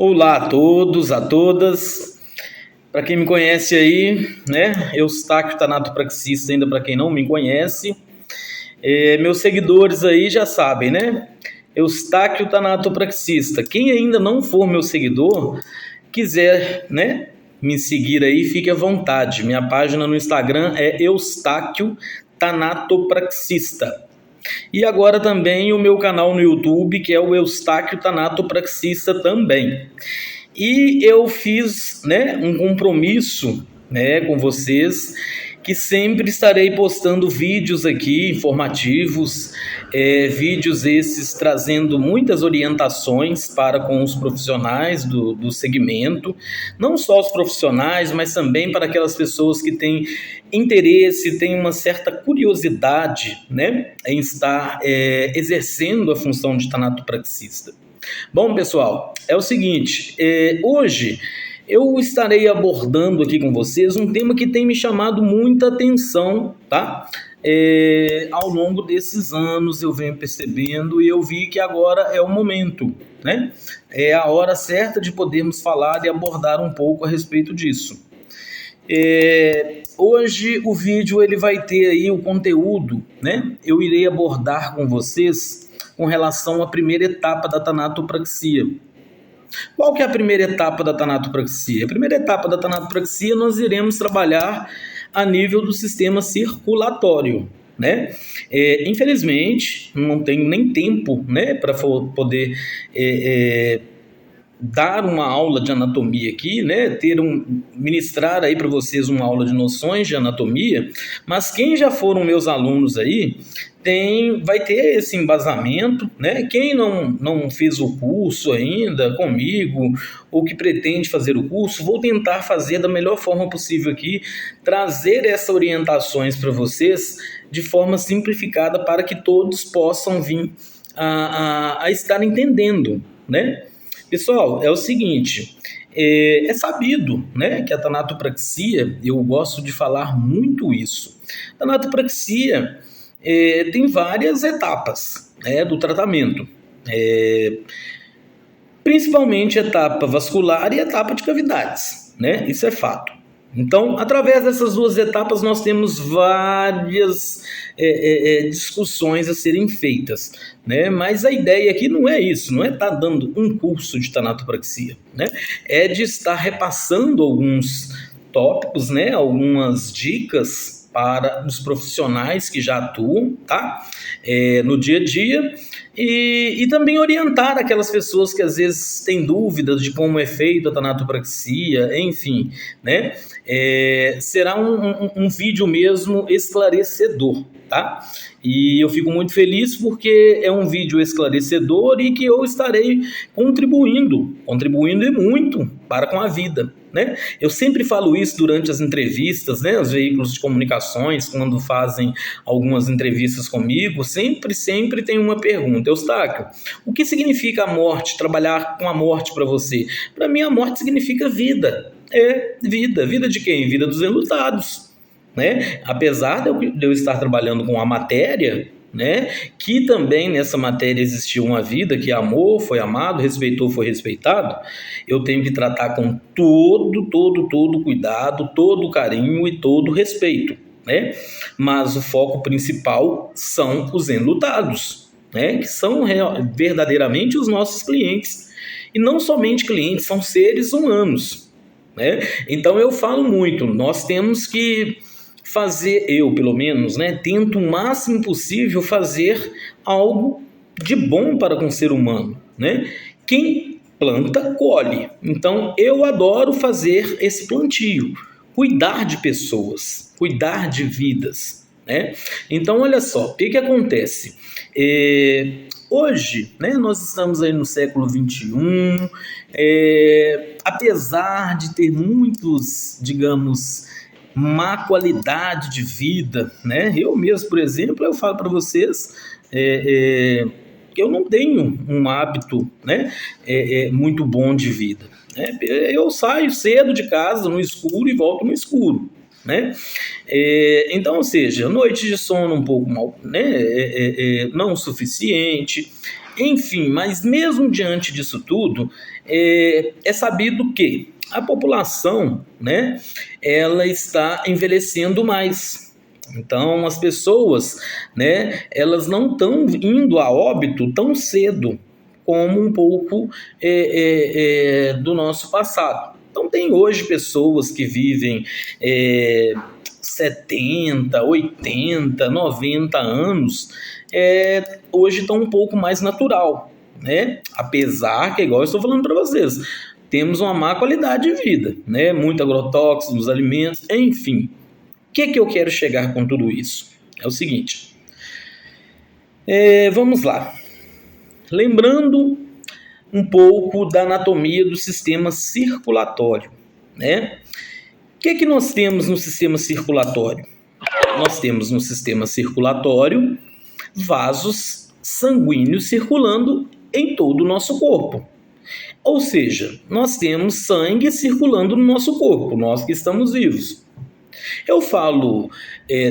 Olá a todos, a todas. Para quem me conhece aí, né? Eustáquio Tanatopraxista, ainda para quem não me conhece. Meus seguidores aí já sabem, né? Eustáquio Tanatopraxista. Quem ainda não for meu seguidor, quiser, né, me seguir aí, fique à vontade. Minha página no Instagram é Eustáquio Tanatopraxista. E agora também o meu canal no YouTube, que é o Eustáquio Tanatopraxista também. E eu fiz, né, um compromisso, né, com vocês, que sempre estarei postando vídeos aqui informativos, vídeos esses trazendo muitas orientações para com os profissionais do segmento, não só os profissionais, mas também para aquelas pessoas que têm interesse, têm uma certa curiosidade, né, em estar exercendo a função de tanatopraxista. Bom, pessoal, é o seguinte, hoje eu estarei abordando aqui com vocês um tema que tem me chamado muita atenção, tá? Ao longo desses anos eu venho percebendo e eu vi que agora é o momento, né? É a hora certa de podermos falar e abordar um pouco a respeito disso. Hoje o vídeo ele vai ter aí o conteúdo, né? Eu irei abordar com vocês com relação à primeira etapa da tanatopraxia. Qual que é a primeira etapa da tanatopraxia? A primeira etapa da tanatopraxia nós iremos trabalhar a nível do sistema circulatório, né? Infelizmente, não tenho nem tempo, né, para poder dar uma aula de anatomia aqui, né, ministrar aí para vocês uma aula de noções de anatomia, mas quem já foram meus alunos aí, vai ter esse embasamento, né? Quem não fez o curso ainda comigo, ou que pretende fazer o curso, vou tentar fazer da melhor forma possível aqui, trazer essas orientações para vocês de forma simplificada para que todos possam vir a estar entendendo, né? Pessoal, é o seguinte, é sabido, né, que a tanatopraxia, eu gosto de falar muito isso, a tanatopraxia tem várias etapas, né, do tratamento, principalmente etapa vascular e etapa de cavidades, né, isso é fato. Então, através dessas duas etapas, nós temos várias discussões a serem feitas, né? Mas a ideia aqui não é isso, não é estar dando um curso de tanatopraxia, né? É de estar repassando alguns tópicos, né? Algumas dicas para os profissionais que já atuam, tá? No dia a dia, e também orientar aquelas pessoas que às vezes têm dúvidas de como é feita a tanatopraxia, enfim, né? Será um vídeo mesmo esclarecedor, tá? E eu fico muito feliz porque é um vídeo esclarecedor e que eu estarei contribuindo e muito para com a vida, né? Eu sempre falo isso durante as entrevistas, né? Os veículos de comunicações, quando fazem algumas entrevistas comigo, sempre tem uma pergunta: Eustáquio, o que significa a morte, trabalhar com a morte para você? Para mim a morte significa vida. Vida de quem? Vida dos enlutados, né? Apesar de eu estar trabalhando com a matéria, né, que também nessa matéria existiu uma vida que amou, foi amado, respeitou, foi respeitado, eu tenho que tratar com todo cuidado, todo carinho e todo respeito, né? Mas o foco principal são os enlutados, né, que são verdadeiramente os nossos clientes, e não somente clientes, são seres humanos, né? Então eu falo muito, nós temos que fazer, eu pelo menos, né, tento o máximo possível fazer algo de bom para com o ser humano, né? Quem planta, colhe. Então eu adoro fazer esse plantio, cuidar de pessoas, cuidar de vidas, né? Então olha só, o que acontece? Hoje, né, nós estamos aí no século XXI, apesar de ter muitos, digamos, má qualidade de vida, né? Eu mesmo, por exemplo, eu falo para vocês que eu não tenho um hábito, né, muito bom de vida, né? Eu saio cedo de casa no escuro e volto no escuro, né? Então, ou seja, noite de sono um pouco mal, né, não o suficiente, Enfim, mas mesmo diante disso tudo, é sabido que a população, né, ela está envelhecendo mais. Então, as pessoas, né, elas não estão indo a óbito tão cedo como um pouco do nosso passado. Então, tem hoje pessoas que vivem 70, 80, 90 anos, hoje está um pouco mais natural, né? Apesar que, igual eu estou falando para vocês, temos uma má qualidade de vida, né? Muito agrotóxico nos alimentos, enfim. O que eu quero chegar com tudo isso? É o seguinte, vamos lá. Lembrando um pouco da anatomia do sistema circulatório, né? O que nós temos no sistema circulatório? Nós temos no sistema circulatório vasos sanguíneos circulando em todo o nosso corpo. Ou seja, nós temos sangue circulando no nosso corpo, nós que estamos vivos. Eu falo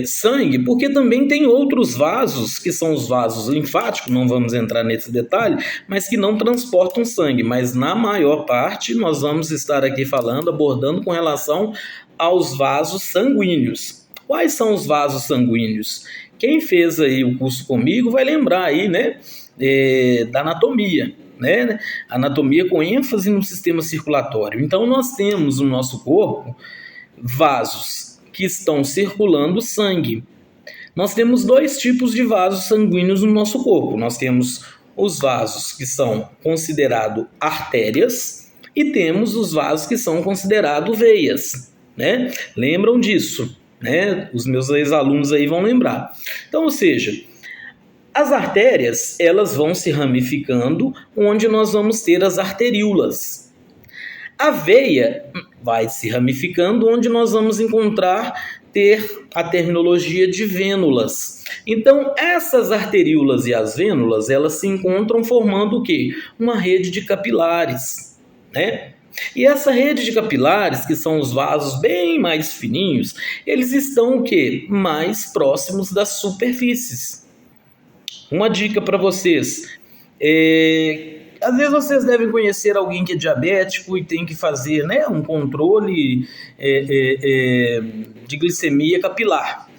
sangue porque também tem outros vasos, que são os vasos linfáticos, não vamos entrar nesse detalhe, mas que não transportam sangue. Mas na maior parte nós vamos estar aqui falando, abordando com relação aos vasos sanguíneos. Quais são os vasos sanguíneos? Quem fez aí o curso comigo vai lembrar aí, né, da anatomia, né? Anatomia com ênfase no sistema circulatório. Então nós temos no nosso corpo vasos que estão circulando sangue. Nós temos dois tipos de vasos sanguíneos no nosso corpo. Nós temos os vasos que são considerados artérias e temos os vasos que são considerados veias, né? Lembram disso, né? Os meus ex-alunos aí vão lembrar. Então, ou seja, as artérias, elas vão se ramificando, onde nós vamos ter as arteríolas. A veia vai se ramificando, onde nós vamos ter a terminologia de vênulas. Então, essas arteríolas e as vênulas, elas se encontram formando o quê? Uma rede de capilares, né? E essa rede de capilares, que são os vasos bem mais fininhos, eles estão o quê? Mais próximos das superfícies. Uma dica para vocês, às vezes vocês devem conhecer alguém que é diabético e tem que fazer, né, um controle de glicemia capilar.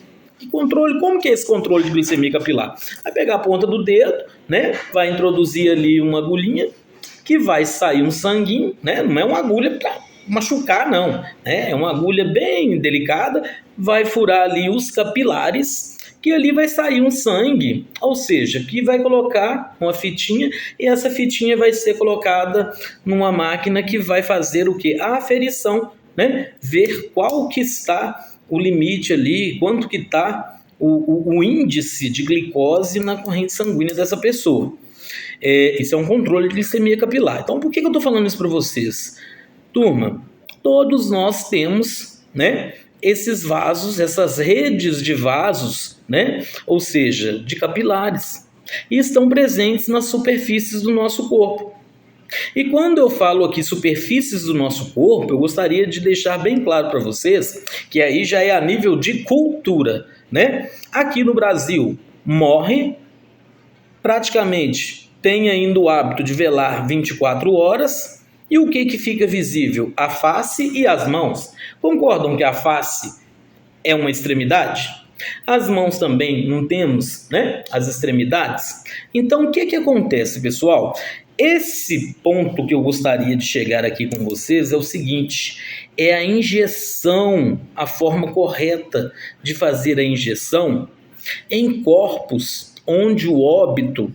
Como que é esse controle de glicemia capilar? Vai pegar a ponta do dedo, né, vai introduzir ali uma agulhinha que vai sair um sanguinho, né, não é uma agulha para machucar, não, né, é uma agulha bem delicada, vai furar ali os capilares, que ali vai sair um sangue, ou seja, que vai colocar uma fitinha e essa fitinha vai ser colocada numa máquina que vai fazer o quê? A aferição, né? Ver qual que está o limite ali, quanto que está o índice de glicose na corrente sanguínea dessa pessoa. Isso é um controle de glicemia capilar. Então, por que eu estou falando isso para vocês? Turma, todos nós temos, né, esses vasos, essas redes de vasos, né? Ou seja, de capilares, e estão presentes nas superfícies do nosso corpo. E quando eu falo aqui superfícies do nosso corpo, eu gostaria de deixar bem claro para vocês que aí já é a nível de cultura, né? Aqui no Brasil, morre, praticamente tem ainda o hábito de velar 24 horas, e o que fica visível? A face e as mãos. Concordam que a face é uma extremidade? As mãos também não temos, né? As extremidades. Então, o que acontece, pessoal? Esse ponto que eu gostaria de chegar aqui com vocês é o seguinte: é a injeção, a forma correta de fazer a injeção em corpos onde o óbito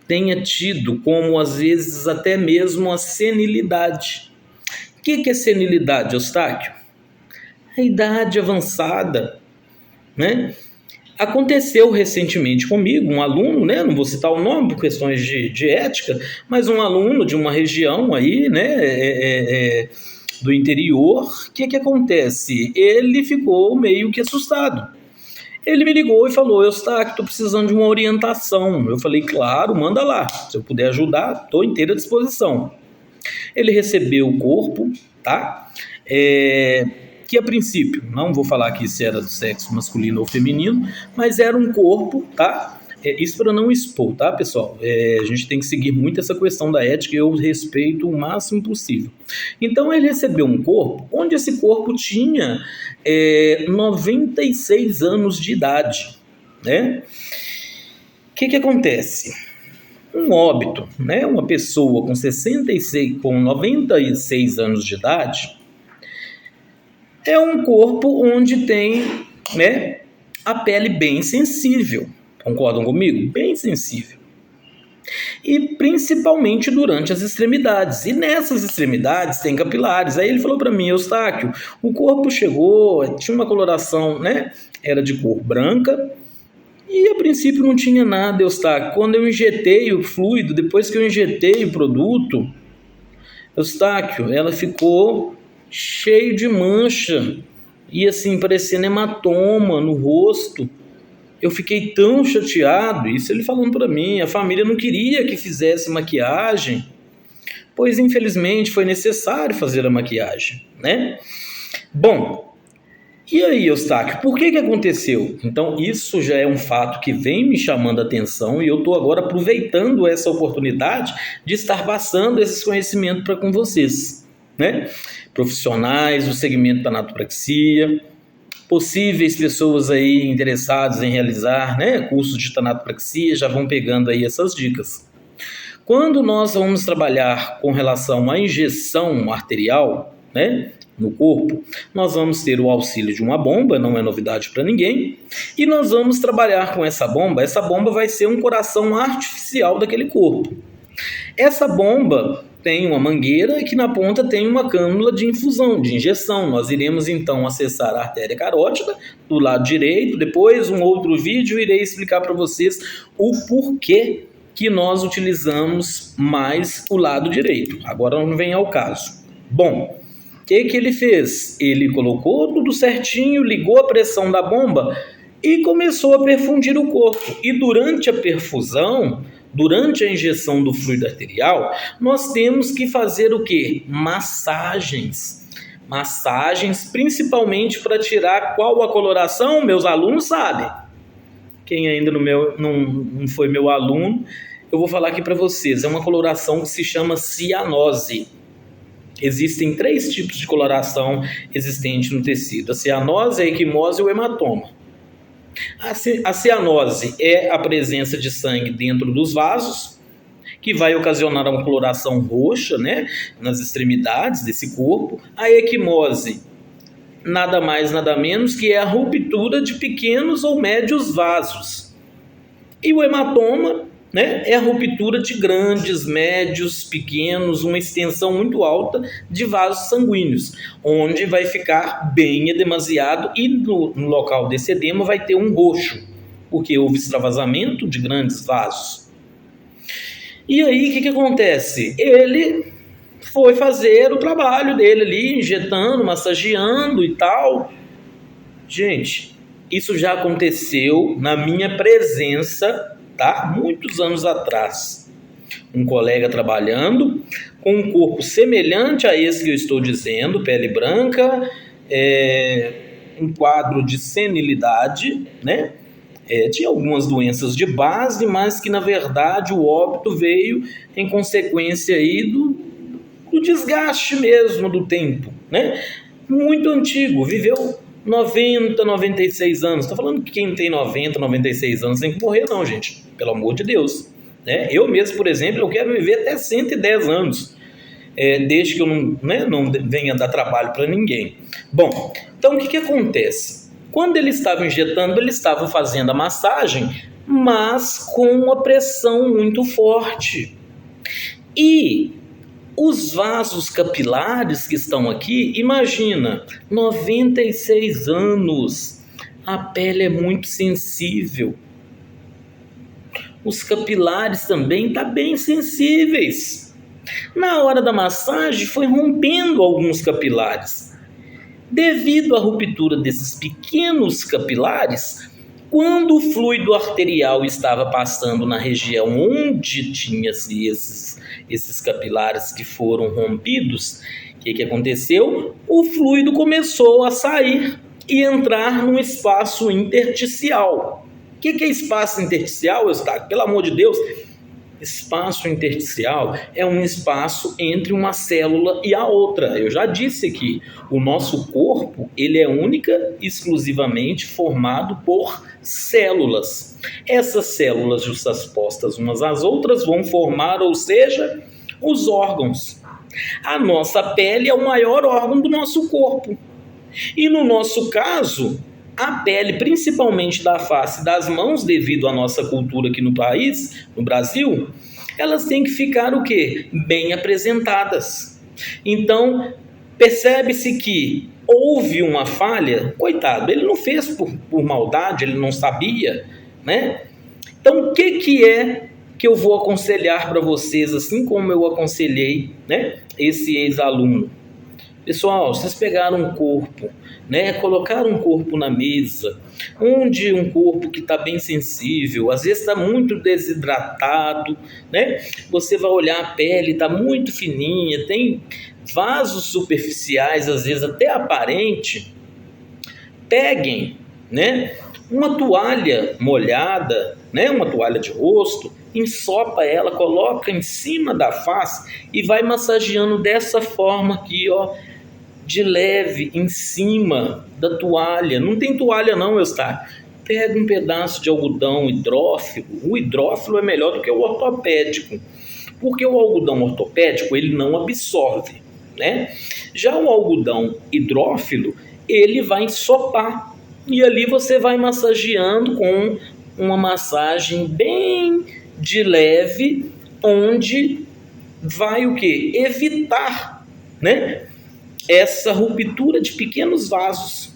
tenha tido como, às vezes, até mesmo a senilidade. O que é senilidade, Eustáquio? A idade avançada, né? Aconteceu recentemente comigo, um aluno, né? Não vou citar o nome por questões de ética, mas um aluno de uma região aí, né, do interior. O que acontece? Ele ficou meio que assustado. Ele me ligou e falou: Eustáquio, estou precisando de uma orientação. Eu falei: claro, manda lá. Se eu puder ajudar, estou inteira à disposição. Ele recebeu o corpo, tá? Que a princípio, não vou falar aqui se era do sexo masculino ou feminino, mas era um corpo, tá? Isso para não expor, tá, pessoal? A gente tem que seguir muito essa questão da ética e eu respeito o máximo possível. Então ele recebeu um corpo onde esse corpo tinha 96 anos de idade, né? O que acontece? Um óbito, né? Uma pessoa com 96 anos de idade é um corpo onde tem, né, a pele bem sensível. Concordam comigo? Bem sensível. E principalmente durante as extremidades. E nessas extremidades tem capilares. Aí ele falou para mim: Eustáquio, o corpo chegou, tinha uma coloração, né? Era de cor branca. E a princípio não tinha nada, Eustáquio. Quando eu injetei o fluido, depois que eu injetei o produto, Eustáquio, ela ficou cheio de mancha. E assim, parecendo hematoma no rosto. Eu fiquei tão chateado, isso ele falando para mim, a família não queria que fizesse maquiagem, pois infelizmente foi necessário fazer a maquiagem, né? Bom, e aí, Eustáquio, por que aconteceu? Então isso já é um fato que vem me chamando a atenção e eu estou agora aproveitando essa oportunidade de estar passando esses conhecimentos para com vocês, né? Profissionais do segmento da tanatopraxia, possíveis pessoas aí interessadas em realizar, né, cursos de tanatopraxia, já vão pegando aí essas dicas. Quando nós vamos trabalhar com relação à injeção arterial, né, no corpo, nós vamos ter o auxílio de uma bomba, não é novidade para ninguém, e nós vamos trabalhar com essa bomba vai ser um coração artificial daquele corpo. Essa bomba tem uma mangueira e que na ponta tem uma cânula de infusão, de injeção. Nós iremos então acessar a artéria carótida do lado direito. Depois, um outro vídeo, irei explicar para vocês o porquê que nós utilizamos mais o lado direito. Agora não vem ao caso. Bom, o que ele fez? Ele colocou tudo certinho, ligou a pressão da bomba e começou a perfundir o corpo. E durante a perfusão, durante a injeção do fluido arterial, nós temos que fazer o quê? Massagens. Massagens, principalmente para tirar qual a coloração, meus alunos sabem. Quem ainda não foi meu aluno, eu vou falar aqui para vocês. É uma coloração que se chama cianose. Existem 3 tipos de coloração existente no tecido: a cianose, a equimose e o hematoma. A cianose é a presença de sangue dentro dos vasos, que vai ocasionar uma coloração roxa, né, nas extremidades desse corpo. A equimose, nada mais, nada menos que é a ruptura de pequenos ou médios vasos. E o hematoma, né, é a ruptura de grandes, médios, pequenos, uma extensão muito alta de vasos sanguíneos, onde vai ficar bem edemasiado e no local desse edema vai ter um roxo, porque houve extravasamento de grandes vasos. E aí, o que acontece? Ele foi fazer o trabalho dele ali, injetando, massageando e tal. Gente, isso já aconteceu na minha presença, tá? Muitos anos atrás. Um colega trabalhando com um corpo semelhante a esse que eu estou dizendo, pele branca, um quadro de senilidade, né? Tinha algumas doenças de base, mas que na verdade o óbito veio em consequência aí do desgaste mesmo do tempo, né? Muito antigo, viveu 90, 96 anos. Estou falando que quem tem 90, 96 anos tem que morrer não, gente. Pelo amor de Deus. Né? Eu mesmo, por exemplo, eu quero viver até 110 anos. Desde que eu não venha dar trabalho para ninguém. Bom, então o que acontece? Quando ele estava injetando, ele estava fazendo a massagem, mas com uma pressão muito forte. E os vasos capilares que estão aqui, imagina, 96 anos, a pele é muito sensível. Os capilares também estão bem sensíveis. Na hora da massagem foi rompendo alguns capilares. Devido à ruptura desses pequenos capilares, quando o fluido arterial estava passando na região onde tinha esses capilares que foram rompidos, o que aconteceu? O fluido começou a sair e entrar num espaço intersticial. O que é espaço intersticial, Eustáquio? Pelo amor de Deus, espaço intersticial é um espaço entre uma célula e a outra. Eu já disse aqui, o nosso corpo, ele é única e exclusivamente formado por células. Essas células justapostas umas às outras vão formar, ou seja, os órgãos. A nossa pele é o maior órgão do nosso corpo. E no nosso caso, a pele, principalmente da face e das mãos, devido à nossa cultura aqui no país, no Brasil, elas têm que ficar o quê? Bem apresentadas. Então, percebe-se que houve uma falha, coitado, ele não fez por maldade, ele não sabia, né? Então, o que é que eu vou aconselhar para vocês, assim como eu aconselhei, né, esse ex-aluno? Pessoal, vocês pegaram um corpo, né, colocaram um corpo na mesa, onde um corpo que está bem sensível, às vezes está muito desidratado, né? Você vai olhar a pele, está muito fininha, tem vasos superficiais, às vezes até aparente. Peguem, né, uma toalha molhada, né, uma toalha de rosto, ensopa ela, coloca em cima da face e vai massageando dessa forma aqui, ó, de leve, em cima da toalha. Não tem toalha não, Eustáquio. Pega um pedaço de algodão hidrófilo. O hidrófilo é melhor do que o ortopédico, porque o algodão ortopédico ele não absorve, né? Já o algodão hidrófilo, ele vai ensopar. E ali você vai massageando com uma massagem bem de leve, onde vai o quê? Evitar, né, essa ruptura de pequenos vasos.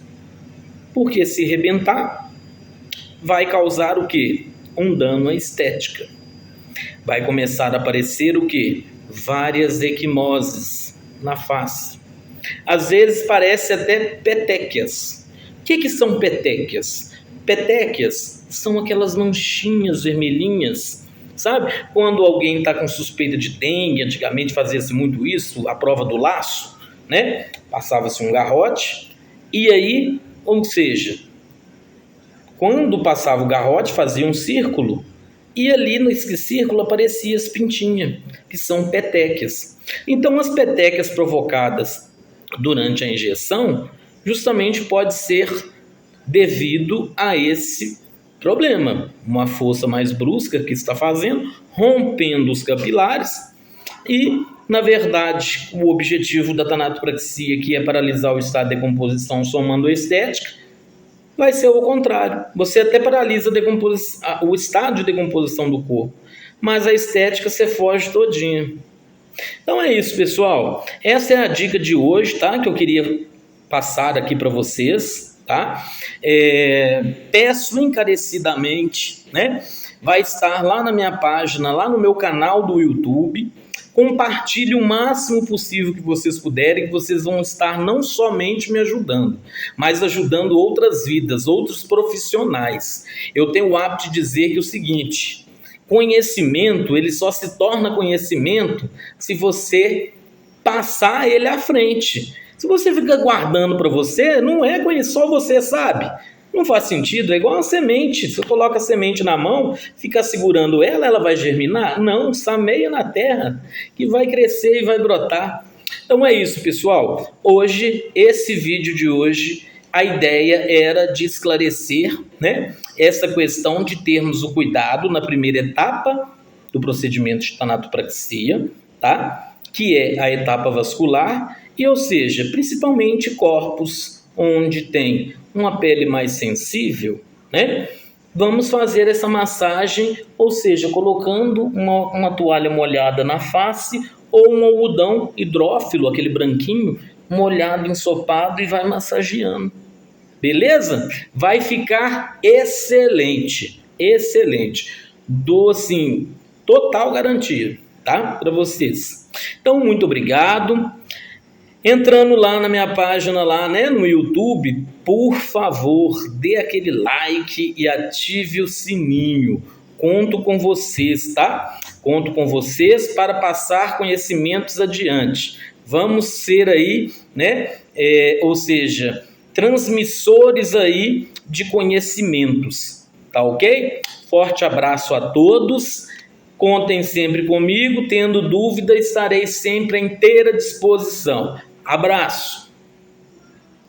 Porque se rebentar, vai causar o quê? Um dano à estética. Vai começar a aparecer o quê? Várias equimoses na face. Às vezes parece até petequias. O que são petequias? Petequias são aquelas manchinhas vermelhinhas, sabe? Quando alguém está com suspeita de dengue, antigamente fazia-se muito isso, a prova do laço, né? Passava-se um garrote, e aí, ou seja, quando passava o garrote, fazia um círculo, e ali nesse círculo aparecia as pintinhas, que são petequias. Então, as petequias provocadas durante a injeção, justamente pode ser devido a esse problema, uma força mais brusca que está fazendo, rompendo os capilares e, na verdade, o objetivo da tanatopraxia, que é paralisar o estado de decomposição somando a estética, vai ser o contrário. Você até paralisa o estado de decomposição do corpo, mas a estética você foge todinha. Então é isso, pessoal. Essa é a dica de hoje, tá? Que eu queria passar aqui para vocês, tá? Peço encarecidamente, né? Vai estar lá na minha página, lá no meu canal do YouTube. Compartilhe o máximo possível que vocês puderem, que vocês vão estar não somente me ajudando, mas ajudando outras vidas, outros profissionais. Eu tenho o hábito de dizer que é o seguinte: conhecimento, ele só se torna conhecimento se você passar ele à frente. Se você fica guardando para você, não é conhecer, só você sabe. Não faz sentido, é igual a semente. Se você coloca a semente na mão, fica segurando ela, ela vai germinar? Não, semeia na terra, que vai crescer e vai brotar. Então é isso, pessoal. Hoje, esse vídeo de hoje, a ideia era de esclarecer, né, essa questão de termos o cuidado na primeira etapa do procedimento de tanatopraxia, tá? Que é a etapa vascular, e ou seja, principalmente corpos onde tem uma pele mais sensível, né? Vamos fazer essa massagem, ou seja, colocando uma toalha molhada na face ou um algodão hidrófilo, aquele branquinho, molhado, ensopado, e vai massageando. Beleza? Vai ficar excelente, excelente. Dou, assim, total garantia, tá? Para vocês. Então, muito obrigado. Entrando lá na minha página, lá, né, no YouTube, por favor, dê aquele like e ative o sininho. Conto com vocês, tá? Conto com vocês para passar conhecimentos adiante. Vamos ser aí, né, ou seja, transmissores aí de conhecimentos. tá ok? Forte abraço a todos, contem sempre comigo, tendo dúvida estarei sempre à inteira disposição. Abraço!